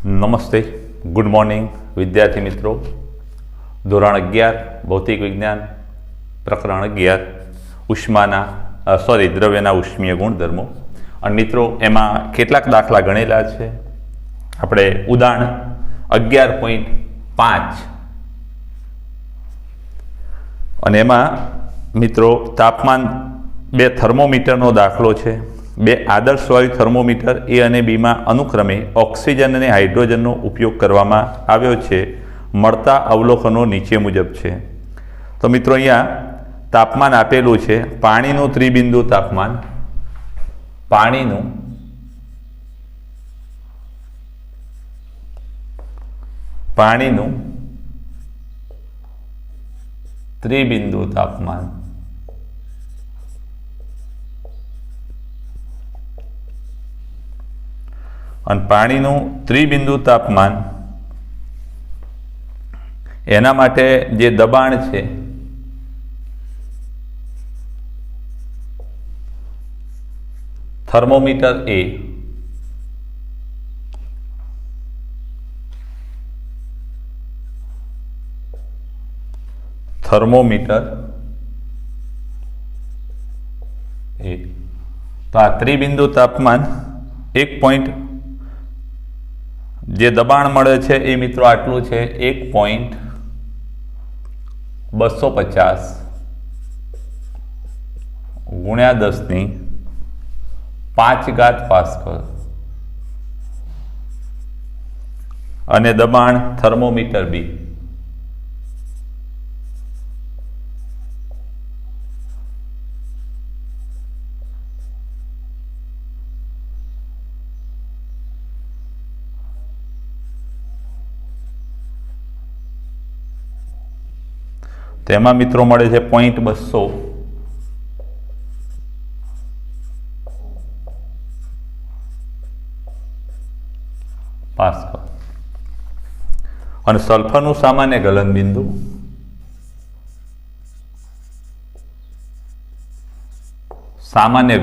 નમસ્તે, good morning વિદ્યાર્થી મિત્રો. ધોરણ 11 ભૌતિક વિજ્ઞાન પ્રકરણ 11 દ્રવ્યના ઉષ્મીય ગુણધર્મો. અને મિત્રો એમાં કેટલાક દાખલા ગણેલા છે. આપણે ઉદાહરણ 11.5 અને એમાં મિત્રો તાપમાન 2 થર્મોમીટરનો દાખલો છે. 2 આદર્શ વાયુ થર્મોમીટર એ અને બીમાં અનુક્રમે ઓક્સિજન અને હાઇડ્રોજનનો ઉપયોગ કરવામાં આવ્યો છે. મળતા અવલોકનો નીચે મુજબ છે. તો મિત્રો અહીંયા તાપમાન આપેલું છે. પાણીનું ત્રિબિંદુ તાપમાન, પાણીનું ત્રિબિંદુ તાપમાન અને પાણીનું ત્રિબિંદુ તાપમાન એના માટે જે દબાણ છે થર્મોમીટર એ તો આ ત્રિબિંદુ તાપમાન 1 જે દબાણ મળે છે એ મિત્રો આટલું છે 1.250 ગુણ્યા 10⁵ પાસ્કલ અને દબાણ થર્મોમીટર બી તેમાં મિત્રો મળે છે 0.200 પાસ્કલ. અને સલ્ફરનું સામાન્ય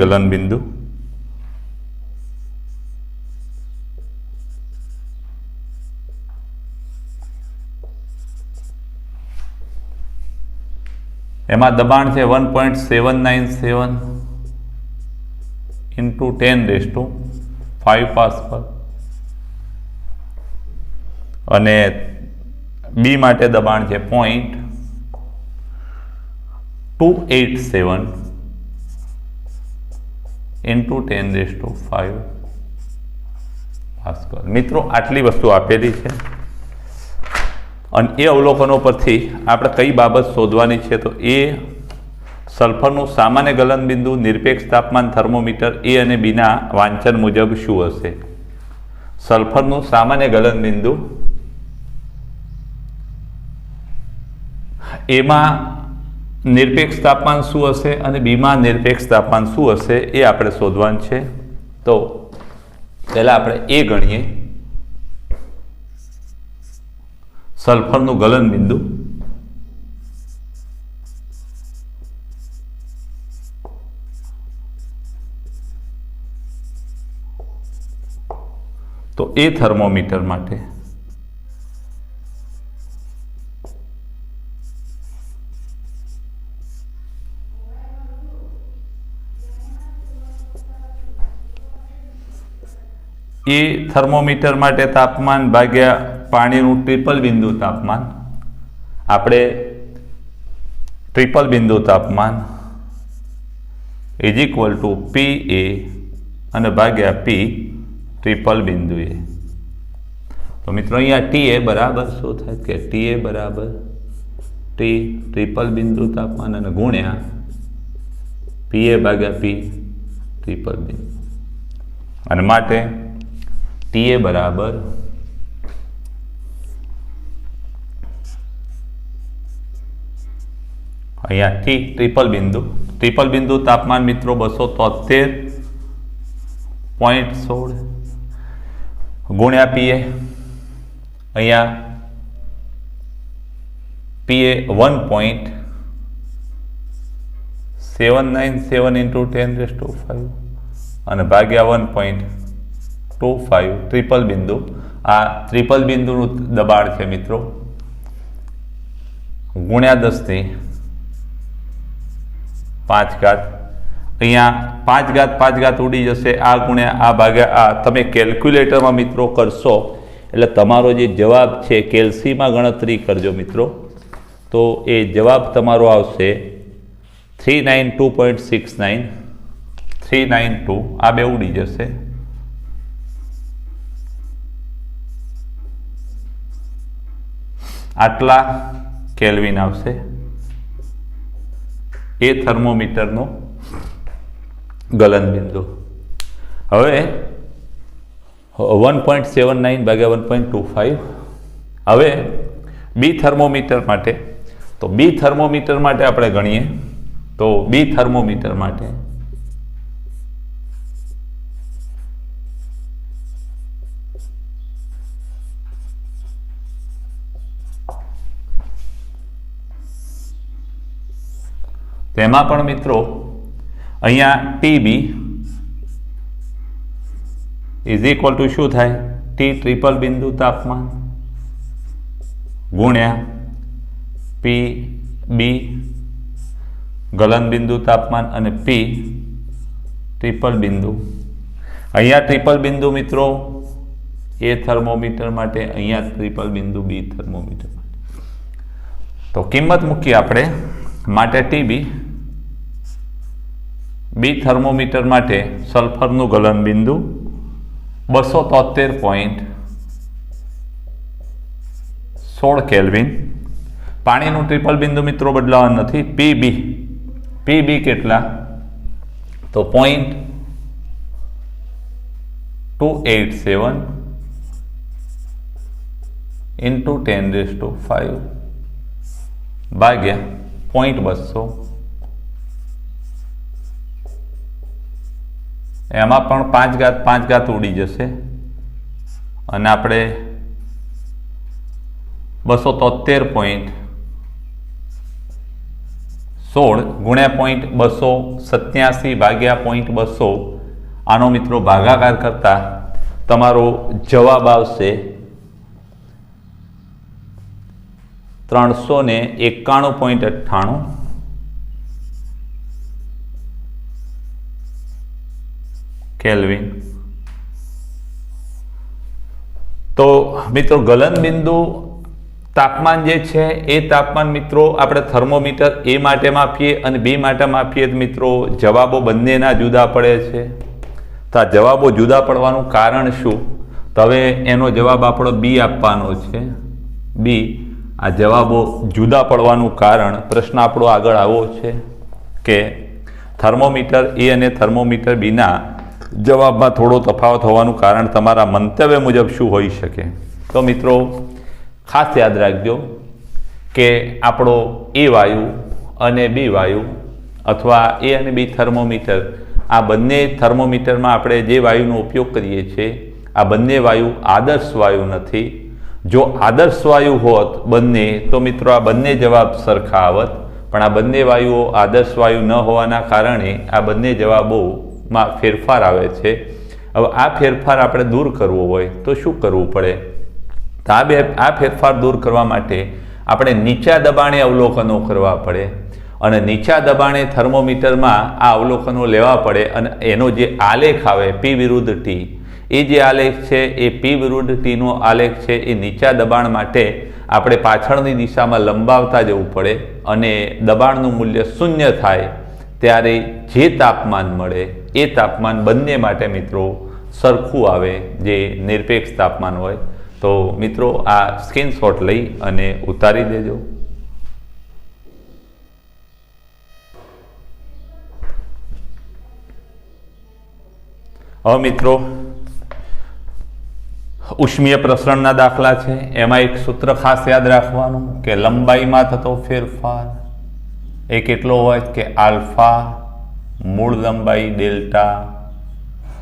ગલનબિંદુ એમાં દબાણ છે 1.797 × 10⁵ પાસ્કલ અને બી માટે દબાણ છે 0.287 × 10⁵ પાસ્કલ. મિત્રો આટલી વસ્તુ આપેલી છે અને એ અવલોકનો પરથી આપણે કઈ બાબત શોધવાની છે? તો એ સલ્ફરનું સામાન્ય ગલનબિંદુ નિરપેક્ષ તાપમાન થર્મોમીટર એ અને બીના વાંચન મુજબ શું હશે? સલ્ફરનું સામાન્ય ગલનબિંદુ એમાં નિરપેક્ષ તાપમાન શું હશે અને બીમાં નિરપેક્ષ તાપમાન શું હશે એ આપણે શોધવાનું છે. તો પહેલા આપણે એ ગણીએ. સલ્ફરનું ગલનબિંદુ તો એ થર્મોમીટર માટે તાપમાન ભાગ્યા પાણીનું ટ્રિપલ બિંદુ તાપમાન. આપણે ટ્રિપલ બિંદુ તાપમાન = PA અને ભાગ્યા P ટ્રિપલ બિંદુ એ. તો મિત્રો અહીંયા TA બરાબર શું થાય કે TA બરાબર T ટ્રિપલ બિંદુ તાપમાન અને ગુણ્યા PA ભાગ્યા P ટ્રિપલ બિંદુ. અને માટે TA બરાબર અહીંયા T ટ્રિપલ બિંદુ તાપમાન મિત્રો 273.16 ગુણ્યા PA. અહીંયા PA 1.797 × 10⁵ અને ભાગ્યા 1.25 ટ્રિપલ બિંદુ આ ત્રિપલ બિંદુનું દબાણ છે મિત્રો, ગુણ્યા 10 ની 5 ઘાત. અહીંયા 5 ઘાત 5 ઘાત ઉડી જશે, આ ગુણ્યા આ ભાગ્યા આ. તમે કેલ્ક્યુલેટરમાં મિત્રો કરશો એટલે તમારો જે જવાબ છે કેલ્સીમાં ગણતરી કરજો મિત્રો, તો એ જવાબ તમારો આવશે 392.69. 392 આ બે ઉડી જશે. આટલા કેલ્વિન આવશે. એ થર્મોમીટરનો ગલનબિંદુ. હવે 1.79 ભાગ્યા 1.25. હવે બી થર્મોમીટર માટે, તો બી થર્મોમીટર માટે આપણે ગણીએ તો બી થર્મોમીટર માટે તેમાં પણ મિત્રો અહીંયા ટીબી ઇઝ ઇક્વલ ટુ શું થાય? ટી ટ્રિપલ બિંદુ તાપમાન ગુણ્યા પી બી ગલન બિંદુ તાપમાન અને પી ટ્રિપલ બિંદુ. અહીંયા ટ્રિપલ બિંદુ મિત્રો એ થર્મોમીટર માટે, અહીંયા ટ્રિપલ બિંદુ બી થર્મોમીટર માટે. તો કિંમત મૂકીએ આપણે માટે ટીબી. બી થર્મોમીટર માટે સલ્ફરનું ગલન બિંદુ 273.16 કેલ્વિન. પાણીનું ટ્રિપલ બિંદુ મિત્રો બદલાવાનું નથી. પીબી કેટલા? તો 0.287 into 10⁵ ભાગ્યા 0.200. એમાં પણ 5 ઘાત 5 ઘાત ઉડી જશે અને આપણે 273.16 ગુણ્યા 0.287 ભાગ્યા 0.200. આનો મિત્રો ભાગાકાર કરતા તમારો જવાબ આવશે 391.98 કેલ્વિન. તો મિત્રો ગલન બિંદુ તાપમાન જે છે એ તાપમાન મિત્રો આપણે થર્મોમીટર એ માટે માપીએ અને બી માટે માપીએ તો મિત્રો જવાબો બંનેના જુદા પડે છે. તો આ જવાબો જુદા પડવાનું કારણ શું? તો હવે એનો જવાબ આપણો બી આપવાનો છે. બી આ જવાબો જુદા પડવાનું કારણ, પ્રશ્ન આપણો આગળ આવો છે કે થર્મોમીટર એ અને થર્મોમીટર બીના જવાબમાં થોડો તફાવત હોવાનું કારણ તમારા મંતવ્ય મુજબ શું હોઈ શકે? તો મિત્રો ખાસ યાદ રાખજો કે આપણો એ વાયુ અને બી વાયુ અથવા એ અને બી થર્મોમીટર, આ બંને થર્મોમીટરમાં આપણે જે વાયુનો ઉપયોગ કરીએ છીએ આ બંને વાયુ આદર્શ વાયુ નથી. જો આદર્શ વાયુ હોત બંને તો મિત્રો આ બંને જવાબ સરખા આવત, પણ આ બંને વાયુઓ આદર્શ વાયુ ન હોવાના કારણે આ બંને જવાબોમાં ફેરફાર આવે છે. હવે આ ફેરફાર આપણે દૂર કરવો હોય તો શું કરવું પડે? તો આ ફેરફાર દૂર કરવા માટે આપણે નીચા દબાણે અવલોકનો કરવા પડે અને નીચા દબાણે થર્મોમીટરમાં આ અવલોકનો લેવા પડે અને એનો જે આલેખ આવે પી વિરુદ્ધ ટી, એ જે આલેખ છે એ પી વિરુદ્ધ ટીનો આલેખ છે એ નીચા દબાણ માટે આપણે પાછળની દિશામાં લંબાવતા જવું પડે અને દબાણનું મૂલ્ય 0 થાય ત્યારે જે તાપમાન મળે એ તાપમાન બંને માટે મિત્રો સરખું આવે, જે નિરપેક્ષ તાપમાન હોય. તો મિત્રો આ સ્ક્રીનશોટ લઈ અને ઉતારી દેજો. હવે મિત્રો ઉષ્મીય પ્રસરણના દાખલા છે, એમાં એક સૂત્ર ખાસ યાદ રાખવાનું કે લંબાઈમાં થતો ફેરફાર એ કેટલો હોય કે આલ્ફા મૂળ લંબાઈ ડેલ્ટા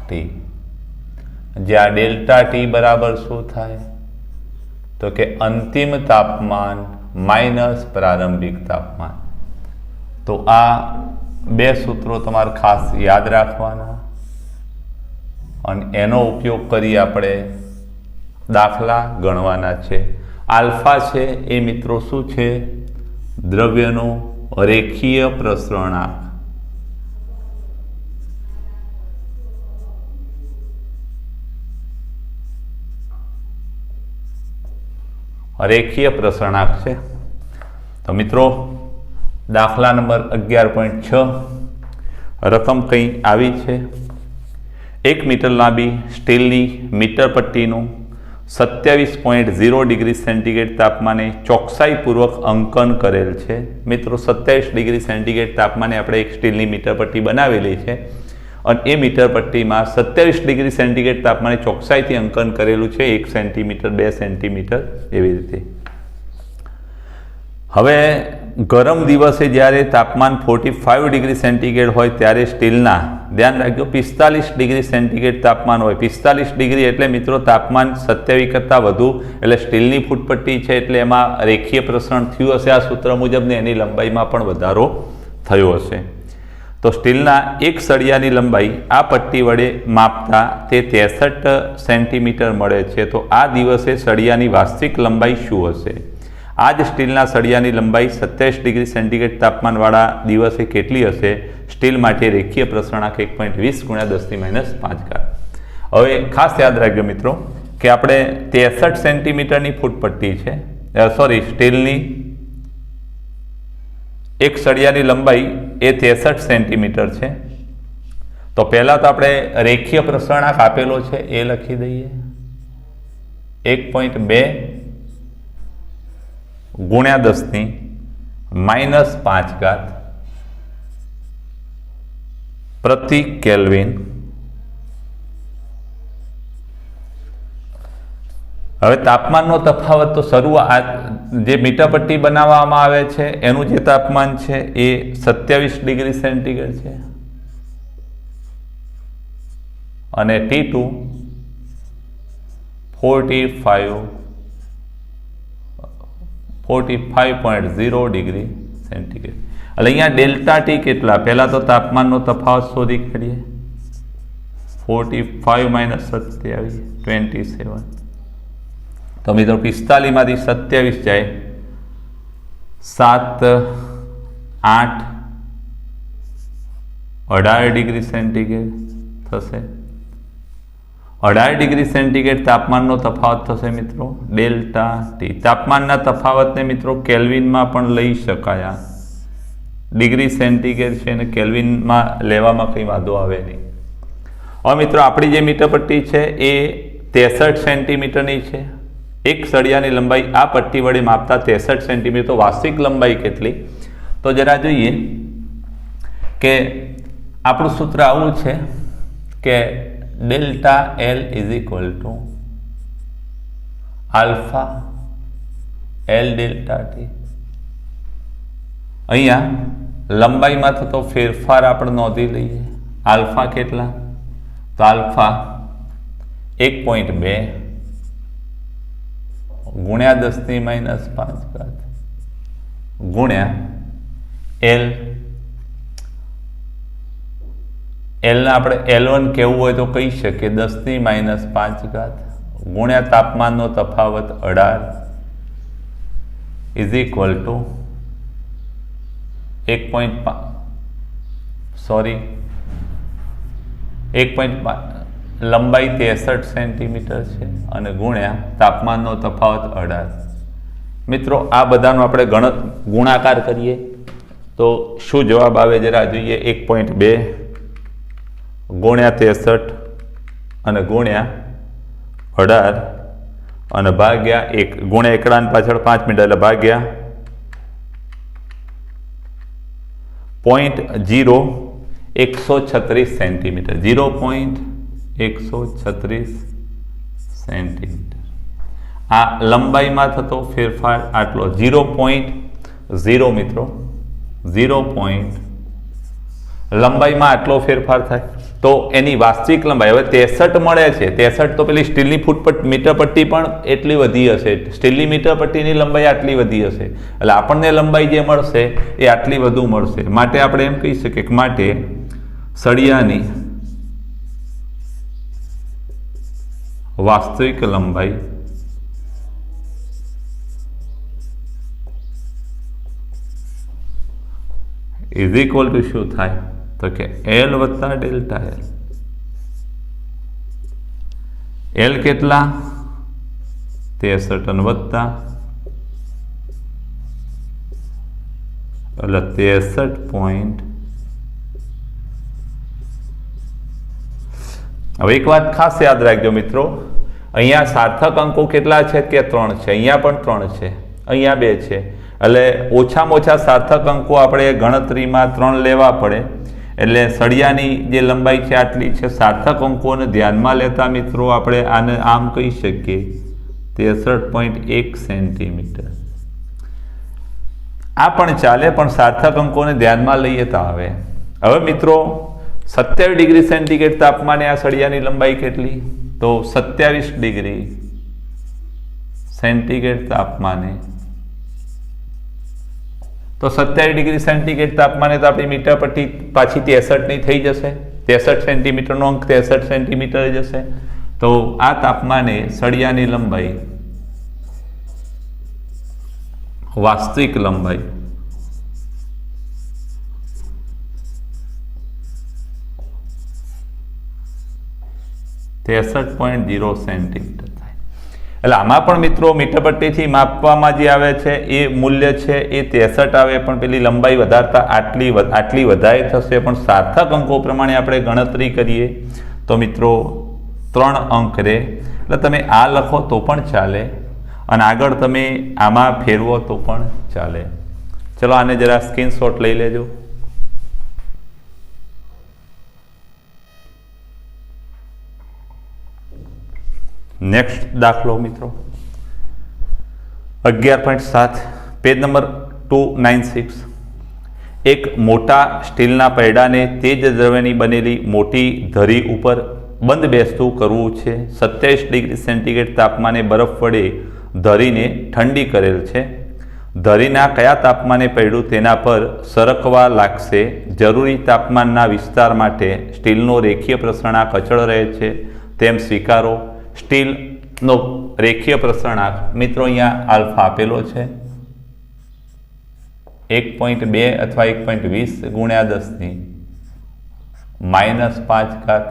ટી. જ્યાં ડેલ્ટા ટી બરાબર શું થાય તો કે અંતિમ તાપમાન માઇનસ પ્રારંભિક તાપમાન. તો આ બે સૂત્રો તમારે ખાસ યાદ રાખવાના અને એનો ઉપયોગ કરી આપણે દાખલા ગણવાના છે। આલ્ફા છે એ મિત્રો શું છે? દ્રવ્યનો રેખીય પ્રસરણાંક। રેખીય પ્રસરણાંક છે। તો મિત્રો દાખલા નંબર 11.6 રકમ કંઈ આવી છે। 1 મીટર લાંબી સ્ટીલની મીટર પટ્ટીનું 27.0 ડિગ્રી સેન્ટીગ્રેડ તાપમાને ચોકસાઈપૂર્વક અંકન કરેલ છે। મિત્રો 27 ડિગ્રી સેન્ટીગ્રેડ તાપમાને આપણે એક સ્ટીલની મીટર પટ્ટી બનાવેલી છે અને એ મીટર પટ્ટીમાં 27 ડિગ્રી સેન્ટીગ્રેડ તાપમાને ચોકસાઈથી અંકન કરેલું છે, 1 સેન્ટીમીટર 2 સેન્ટીમીટર એવી રીતે। હવે ગરમ દિવસે જ્યારે તાપમાન 45 ડિગ્રી સેન્ટીગ્રેડ હોય ત્યારે સ્ટીલના, ધ્યાન રાખજો, 45 ડિગ્રી સેન્ટીગ્રેડ તાપમાન હોય। 45 ડિગ્રી એટલે મિત્રો તાપમાન 27 કરતાં વધુ, એટલે સ્ટીલની ફૂટપટ્ટી છે એટલે એમાં રેખીય પ્રસરણ થયું હશે આ સૂત્ર મુજબ ને એની લંબાઈમાં પણ વધારો થયો હશે। તો સ્ટીલના એક સળિયાની લંબાઈ આ પટ્ટી વડે માપતા તે 63 સેન્ટીમીટર મળે છે। તો આ દિવસે સળિયાની વાસ્તવિક લંબાઈ શું હશે? આ જ સ્ટીલના સળિયાની લંબાઈ 27 ડિગ્રી સેન્ટીગ્રેડ તાપમાનવાળા દિવસે કેટલી હશે? સ્ટીલ માટે રેખીય પ્રસરણાંક 1.20 × 10⁻⁵ હવે ખાસ યાદ રાખજો મિત્રો કે આપણે 63 સેન્ટીમીટરની ફૂટપટ્ટી છે, સ્ટીલની એક સળિયાની લંબાઈ એ 63 સેન્ટીમીટર છે। તો પહેલાં તો આપણે રેખીય પ્રસરણાંક આપેલો છે એ લખી દઈએ, 1.2 × 10⁻⁵ પ્રતિ કેલ્વિન। હવે તાપમાનનો તફાવત તો શરૂઆત જે મીટરપટ્ટી બનાવવામાં આવે છે એનું જે તાપમાન છે એ 27 ડિગ્રી સેન્ટીગ્રેડ છે અને T2 45.0 ડિગ્રી સેન્ટીગ્રેડ। એટલે અહીંયા ડેલ્ટા ટી કેટલા? પહેલાં તો તાપમાનનો તફાવત શોધી કાઢીએ, 45 - 27 27। તો મિત્રો 45 માંથી 27 જાય, 7 8 18 ડિગ્રી સેન્ટીગ્રેડ થશે। 18 ડિગ્રી સેન્ટીગ્રેડ તાપમાનનો તફાવત થશે મિત્રો ડેલ્ટા ટી। તાપમાનના તફાવતને મિત્રો કેલ્વિનમાં પણ લઈ શકાય। ડિગ્રી સેન્ટીગ્રેડ છે અને કેલ્વિનમાં લેવામાં કંઈ વાંધો આવે નહીં। હવે મિત્રો આપણી જે મીટરપટ્ટી છે એ 63 સેન્ટીમીટરની છે। એક સળિયાની લંબાઈ આ પટ્ટી વડે માપતા 63 સેન્ટીમીટર। તો વાસ્તવિક લંબાઈ કેટલી? તો જરા જોઈએ કે આપણું સૂત્ર આવું છે કે delta L = alpha L delta T. અહીંયા લંબાઈમાં થતો ફેરફાર આપણે નોંધી લઈએ। આલ્ફા કેટલા? તો આલ્ફા 1.2 × 10⁻⁵ ગુણ્યા L। એલને આપણે L1 કહેવું હોય તો કહી શકીએ 10⁻⁵ ગુણ્યા તાપમાનનો તફાવત 18 1.5 લંબાઈ 63 સેન્ટીમીટર છે અને ગુણ્યા તાપમાનનો તફાવત 18। મિત્રો આ બધાનો આપણે ગુણાકાર કરીએ તો શું જવાબ આવે જરા જોઈએ। 1.2 ગુણ્યા 63 અને ગુણ્યા 18 અને ભાગ્યા 1 ગુણ્યા એકડાની પાછળ 5 મિનિટ એટલે ભાગ્યા 0.136 સેન્ટીમીટર। 0.136 સેન્ટીમીટર। આ લંબાઈમાં થતો ફેરફાર આટલો 0.0 મિત્રો 0. લંબાઈમાં આટલો ફેરફાર થાય તો એની વાસ્તવિક લંબાઈ હવે 63 મળે છે। 63 તો પેલી સ્ટીલની મીટરપટ્ટી પણ એટલી વધી હશે, સ્ટીલની મીટરપટ્ટીની લંબાઈ આટલી વધી હશે, એટલે આપણને લંબાઈ જે મળશે એ આટલી વધુ મળશે। માટે આપણે એમ કહી શકીએ કે માટે સળિયાની વાસ્તવિક લંબાઈ ઇઝ ઇક્વલ ટુ શું થાય તો કે એલ વત્તા ડેલ્ટા એલ. એલ કેટલા 63 વત્તા એટલે 63. હવે એક વાત ખાસ યાદ રાખજો મિત્રો, અહીંયા સાર્થક અંકો કેટલા છે કે 3 છે, અહીંયા પણ 3 છે, અહીંયા 2 છે, એટલે ઓછામાં ઓછા સાર્થક અંકો આપણે ગણતરીમાં 3 લેવા પડે. એટલે સળિયાની જે લંબાઈ છે આટલી છે. સાર્થક અંકોને ધ્યાનમાં લેતા મિત્રો આપણે આને આમ કહી શકીએ 63.1 સેન્ટીમીટર. આ પણ ચાલે, પણ સાર્થક અંકોને ધ્યાનમાં લઈએ તો આવે. હવે મિત્રો 27 ડિગ્રી સેન્ટીગ્રેડ તાપમાને આ સળિયાની લંબાઈ કેટલી તો 27 ડિગ્રી સેન્ટીગ્રેડ તાપમાને. તો 27 ડિગ્રી સેન્ટીગ્રેડ તાપમાને તો આપણી મીટર પટ્ટી પાછી 63ની થઈ જશે. 63 સેન્ટીમીટરનો અંક 63 સેન્ટીમીટર જશે. તો આ તાપમાને સળિયાની લંબાઈ, વાસ્તવિક લંબાઈ .0 સેન્ટીમીટર થાય. એટલે આમાં પણ મિત્રો મીટર પટ્ટીથી માપવામાં જે આવે છે એ મૂલ્ય છે એ 63 આવે, પણ પેલી લંબાઈ વધારતા આટલી વધારે થશે. પણ સાર્થક અંકો પ્રમાણે આપણે ગણતરી કરીએ તો મિત્રો 3 અંક રહે. એટલે તમે આ લખો તો પણ ચાલે અને આગળ તમે આમાં ફેરવો તો પણ ચાલે. ચલો આને જરા સ્ક્રીનશોટ લઈ લેજો. નેક્સ્ટ દાખલો મિત્રો 11.7 પેજ નંબર 296. એક મોટા સ્ટીલના પૈડાને તેજ દ્રવ્યની બનેલી મોટી ધરી ઉપર બંધ બેસતું કરવું છે. 27 ડિગ્રી સેન્ટીગ્રેડ તાપમાને બરફ વડે ધરીને ઠંડી કરેલ છે. ધરીના કયા તાપમાને પૈડું તેના પર સરકવા લાગશે? જરૂરી તાપમાનના વિસ્તાર માટે સ્ટીલનો રેખીય પ્રસરણાંક અચળ રહે છે તેમ સ્વીકારો. સ્ટીલનો રેખીય પ્રસરણાંક મિત્રો અહીંયા આલ્ફા આપેલો છે 1.2 અથવા 1.20 ગુણ્યા 10 - 5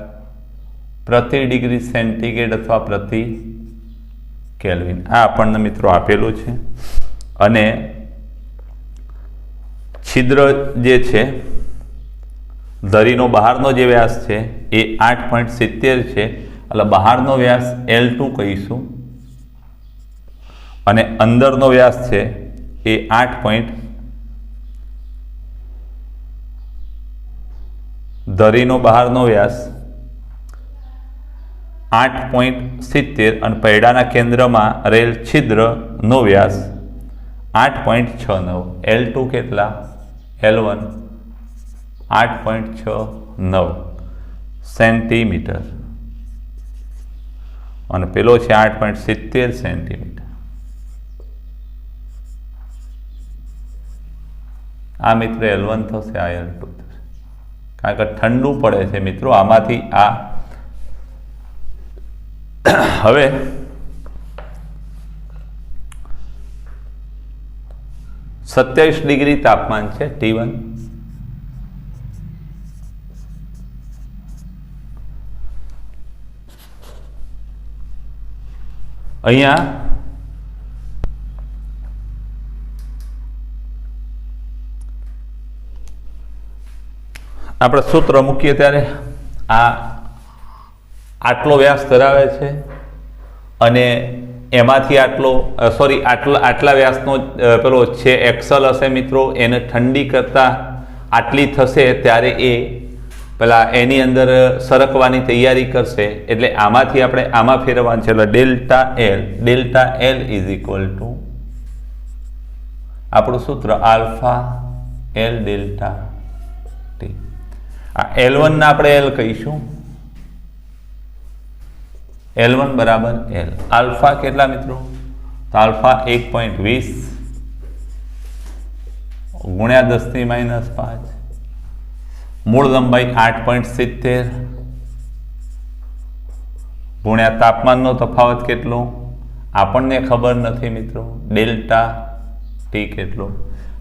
પ્રતિ ડિગ્રી સેન્ટીગ્રેડ અથવા પ્રતિ કેલ્વિન. આ આપણને મિત્રો આપેલું છે. અને છિદ્ર જે છે, ધરીનો બહારનો જે વ્યાસ છે એ 8.70 છે. એટલે બહારનો વ્યાસ L2 કહીશું અને અંદરનો વ્યાસ છે એ 8. ધરીનો બહારનો વ્યાસ 8.70 અને પૈડાના કેન્દ્રમાં રહેલ છિદ્રનો વ્યાસ 8.69. L2 કેટલા? L1 8.69 સેન્ટીમીટર અને પેલો છે 8.70 સેન્ટીમીટર. આ મિત્ર L1 થશે, આ L2 થશે, કારણ કે ઠંડુ પડે છે મિત્રો આમાંથી આ. હવે સત્યાવીસ ડિગ્રી તાપમાન છે T1. અહીંયા આપણે સૂત્ર મૂકીએ ત્યારે આટલો વ્યાસ ધરાવે છે અને એમાંથી આટલા વ્યાસનો પેલો છે એક્સલ હશે મિત્રો, એને ઠંડી કરતા આટલી થશે ત્યારે એ પેલા એની અંદર સરકવાની તૈયારી કરશે. એટલે આમાંથી આપણે આમાં ફેરવવાનું છે. એટલે delta L is equal to આપણું સૂત્ર આલ્ફા એલ ડેલ્ટા ટી. આ L1 ને આપણે એલ કહીશું. L1 બરાબર એલ. આલ્ફા કેટલા મિત્રો? તો આલ્ફા 1.20 ગુણ્યા 10 - 5. મૂળ લંબાઈ 8.70 ગુણ્યા તાપમાનનો તફાવત કેટલો આપણને ખબર નથી મિત્રો, ડેલ્ટા ટી કેટલો.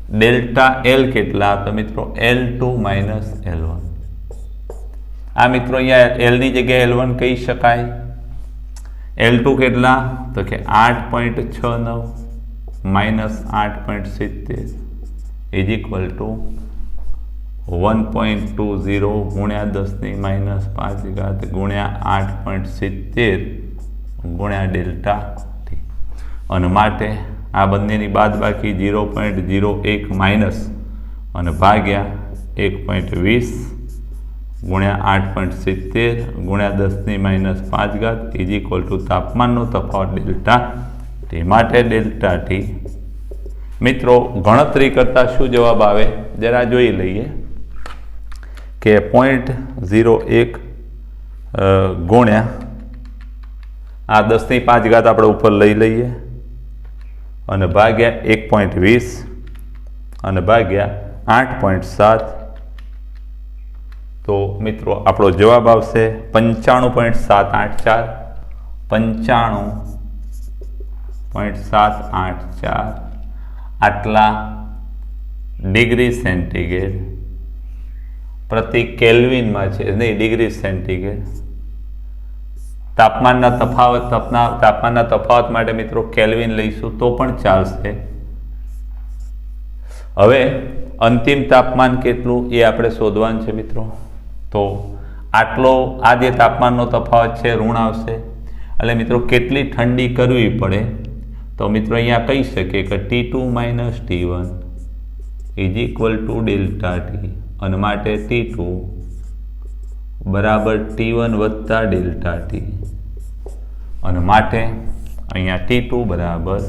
ડેલ્ટા એલ કેટલા? તો મિત્રો L2 માઇનસ L1. આ મિત્રો અહીંયા એલની જગ્યાએ L1 કહી શકાય. L2 કેટલા? તો કે 8.69 માઇનસ 8.70 ઇઝ ઇક્વલ ટુ 1.20 ગુણ્યા 10 માઇનસ 5 ગુણ્યા 8.70 ગુણ્યા ડેલ્ટા ટી. અને માટે આ બંનેની બાદબાકી 0.01 માઇનસ અને ભાગ્યા 1.20 ગુણ્યા 8.70 ગુણ્યા 10 માઇનસ 5 ઇઝ ઇક્વલ ટુ તાપમાનનો તફાવત ડેલ્ટા ટી. માટે ડેલ્ટા ટી મિત્રો ગણતરી કરતા શું જવાબ આવે જરા જોઈ લઈએ કે 0.01 ગુણ્યા આ 10 આપણે ઉપર લઈ લઈએ અને ભાગ્યા 1.20 અને ભાગ્યા 8.7. તો મિત્રો આપણો જવાબ આવશે 95.784. 95.784 આટલા ડિગ્રી સેન્ટીગ્રેડ પ્રતિ કેલ્વિનમાં છે, નહીં ડિગ્રી સેન્ટીગ્રેડ. તાપમાનના તફાવત માટે મિત્રો કેલ્વિન લઈશું તો પણ ચાલશે. હવે અંતિમ તાપમાન કેટલું એ આપણે શોધવાનું છે મિત્રો. તો આટલો આ જે તાપમાનનો તફાવત છે ઋણ આવશે. એટલે મિત્રો કેટલી ઠંડી કરવી પડે? તો મિત્રો અહીંયા કહી શકીએ કે T2 minus T1 is equal to delta T. અને માટે T2 બરાબર T1 વત્તા ડેલ્ટા ટી. અને માટે અહીંયા T2 બરાબર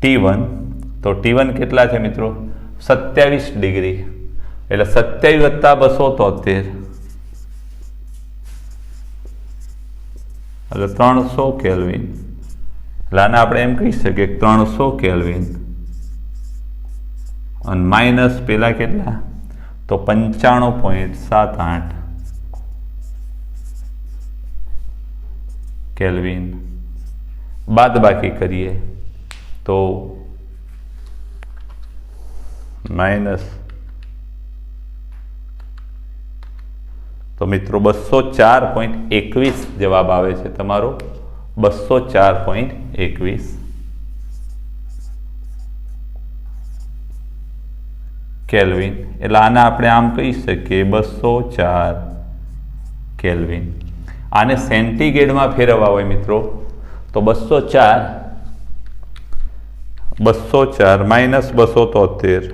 T1. તો T1 કેટલા છે મિત્રો? 27 ડિગ્રી. એટલે 27 વત્તા 273 એટલે 300 કેલ્વિન. એટલે આને આપણે એમ કહી શકીએ 300 કેલ્વિન અને માઇનસ પેલા કેટલા? તો 95.78 કેલ્વિન. બાદ બાકી કરીએ તો માઇનસ, તો મિત્રો 204.21 જવાબ આવે છે તમારો. 204.21 કેલ્વિન. એટલે આને આપણે આમ કહી શકીએ 204 કેલ્વિન. આને સેન્ટીગ્રેડમાં ફેરવવા હોય મિત્રો તો 204 માઇનસ 273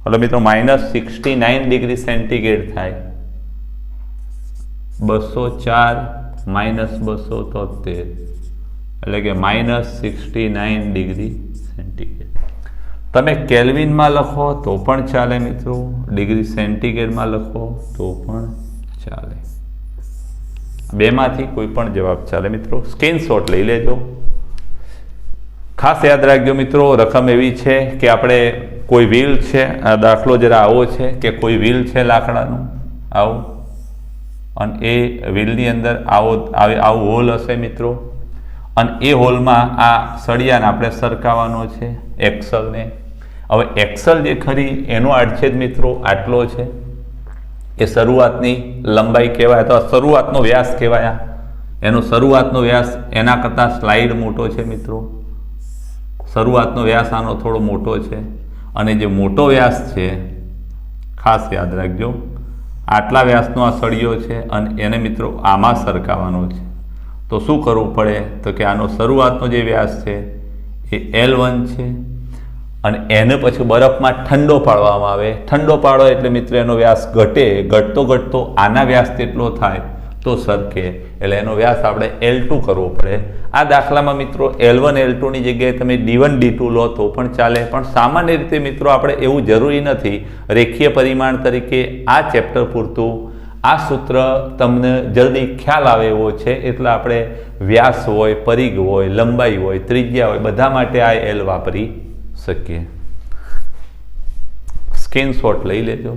એટલે મિત્રો -69 ડિગ્રી સેન્ટીગ્રેડ થાય. 204 માઇનસ 273 એટલે કે -69 ડિગ્રી સેન્ટીગ્રેડ. તમે કેલ્વિનમાં લખો તો પણ ચાલે મિત્રો, ડિગ્રી સેન્ટીગ્રેડમાં લખો તો પણ ચાલે. બેમાંથી કોઈ પણ જવાબ ચાલે મિત્રો. સ્ક્રીનશોટ લઈ લેજો. ખાસ યાદ રાખજો મિત્રો, રકમ એવી છે કે આપણે કોઈ વ્હીલ છે, આ દાખલો જરા આવો છે કે કોઈ વ્હીલ છે લાકડાનું આવું, અને એ વ્હીલની અંદર આવું હોલ હશે મિત્રો, અને એ હોલમાં આ સળિયાને આપણે સરકાવવાનો છે એક્સલને. હવે એક્સલ જે ખરી એનો આડછેદ મિત્રો આટલો છે, એ શરૂઆતની લંબાઈ કહેવાય અથવા શરૂઆતનો વ્યાસ કહેવાય. એનો શરૂઆતનો વ્યાસ એના કરતાં સ્લાઇડ મોટો છે મિત્રો. શરૂઆતનો વ્યાસ આનો થોડો મોટો છે, અને જે મોટો વ્યાસ છે ખાસ યાદ રાખજો, આટલા વ્યાસનો આ સળિયો છે અને એને મિત્રો આમાં સરકાવવાનો છે. તો શું કરવું પડે? તો કે આનો શરૂઆતનો જે વ્યાસ છે એ L1 છે, અને એને પછી બરફમાં ઠંડો પાડવામાં આવે. ઠંડો પાડો એટલે મિત્રો એનો વ્યાસ ઘટતો આના વ્યાસ તેટલો થાય તો સરકે. એટલે એનો વ્યાસ આપણે L2 કરવો પડે. આ દાખલામાં મિત્રો L1 L2ની જગ્યાએ તમે D1 D2 લો તો પણ ચાલે, પણ સામાન્ય રીતે મિત્રો આપણે એવું જરૂરી નથી. રેખીય પરિમાણ તરીકે આ ચેપ્ટર પૂરતું આ સૂત્ર તમને જલ્દી ખ્યાલ આવે એવો છે, એટલે આપણે વ્યાસ હોય, પરિઘ હોય, લંબાઈ હોય, ત્રિજ્યા હોય, બધા માટે આ L વાપરી શકીએ. સ્ક્રીનશોટ લઈ લેજો.